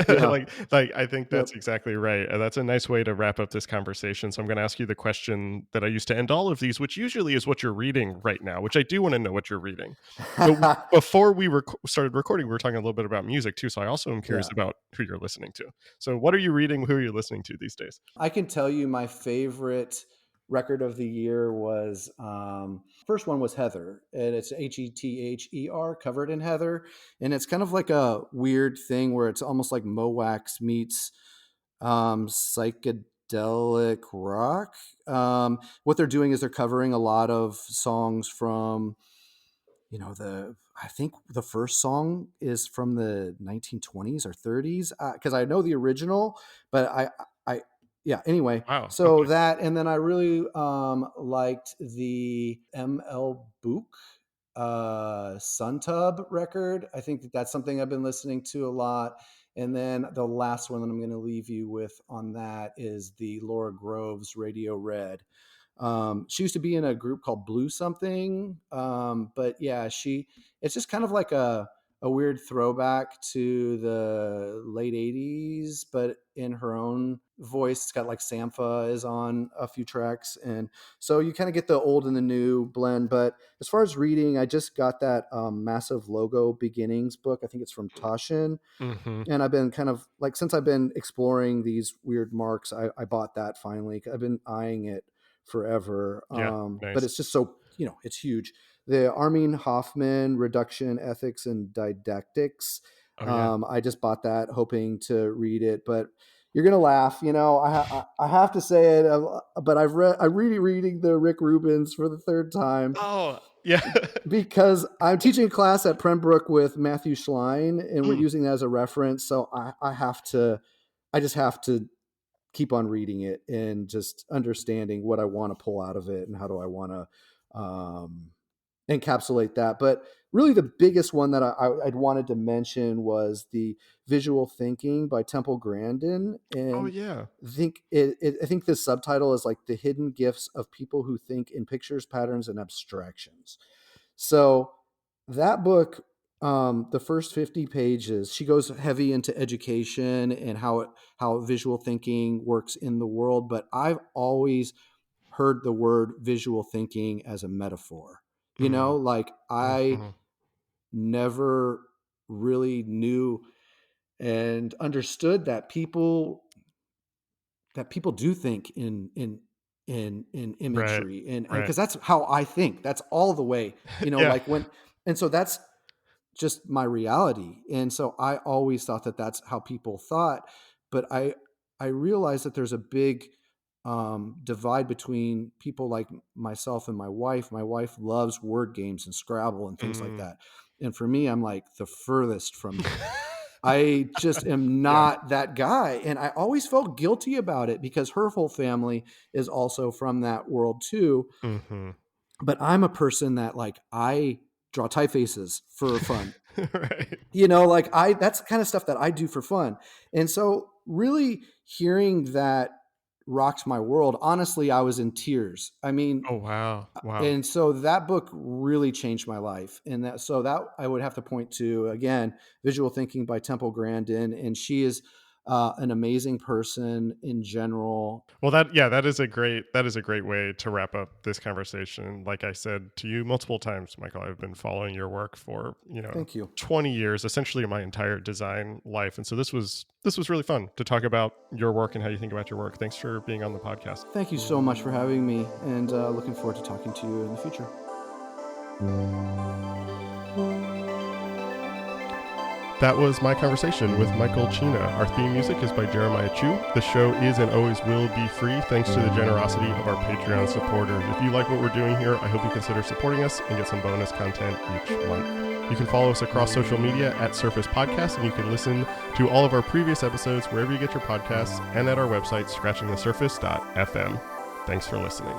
Yeah. Like I think Yep. that's exactly right. And that's a nice way to wrap up this conversation. So I'm going to ask you the question that I used to end all of these, which usually is what you're reading right now, which I do want to know what you're reading. But before we started recording, we were talking a little bit about music too. So I also am curious Yeah. about who you're listening to. So what are you reading? Who are you listening to these days? I can tell you my favorite record of the year was first one was Heather, and it's Heather, Covered in Heather. And it's kind of like a weird thing where it's almost like Mowax meets psychedelic rock. What they're doing is they're covering a lot of songs from, I think the first song is from the 1920s or 30s, because I know the original, but I yeah. Anyway, Wow. so Okay. that, and then I really liked the ML Book Sun Tub record. I think that that's something I've been listening to a lot. And then the last one that I'm going to leave you with on that is the Laura Groves Radio Red. She used to be in a group called Blue something. But yeah, it's just kind of like a weird throwback to the late 80s, but in her own voice. It's got like Sampha is on a few tracks. And so you kind of get the old and the new blend. But as far as reading, I just got that Massive Logo Beginnings book. I think it's from Taschen. Mm-hmm. And I've been kind of like, since I've been exploring these weird marks, I bought that finally. I've been eyeing it forever. Yeah, But nice. it's just so, it's huge. The Armin Hoffman Reduction, Ethics, and Didactics. Oh, yeah. I just bought that hoping to read it, but you're going to laugh. I have to say it, but I'm reading the Rick Rubens for the third time. Oh, yeah. Because I'm teaching a class at Pembroke with Matthew Schlein, and we're using that as a reference. So I just have to keep on reading it and just understanding what I want to pull out of it and how do I want to encapsulate that. But really the biggest one that I'd wanted to mention was the Visual Thinking by Temple Grandin. And Oh, yeah. I think the subtitle is like The Hidden Gifts of People Who Think in Pictures, Patterns, and Abstractions. So that book, the first 50 pages, she goes heavy into education and how visual thinking works in the world. But I've always heard the word visual thinking as a metaphor. Like I Mm-hmm. never really knew and understood that people do think in Right. imagery, and Right. because that's how I think. That's all the way, Yeah. and so that's just my reality. And so I always thought that that's how people thought, but I realized that there's a big divide between people like myself and my wife. My wife loves word games and Scrabble and things like Mm. that, and for me, I'm like the furthest from that. I just am Yeah. not that guy. And I always felt guilty about it because her whole family is also from that world too. Mm-hmm. But I'm a person that like, I draw typefaces for fun. Right. That's the kind of stuff that I do for fun. And so really hearing that rocked my world. Honestly, I was in tears. I mean, Oh, wow. Wow. and so that book really changed my life. And that I would have to point to, again, Visual Thinking by Temple Grandin. And she is an amazing person in general. Well, that is a great way to wrap up this conversation. Like I said to you multiple times, Michael, I've been following your work for, Thank you. 20 years, essentially my entire design life. And so this was really fun to talk about your work and how you think about your work. Thanks for being on the podcast. Thank you so much for having me, and looking forward to talking to you in the future. That was my conversation with Michael Cina. Our theme music is by Jeremiah Chu. The show is and always will be free thanks to the generosity of our Patreon supporters. If you like what we're doing here, I hope you consider supporting us and get some bonus content each month. You can follow us across social media at Surface Podcast, and you can listen to all of our previous episodes wherever you get your podcasts and at our website, scratchingthesurface.fm. Thanks for listening.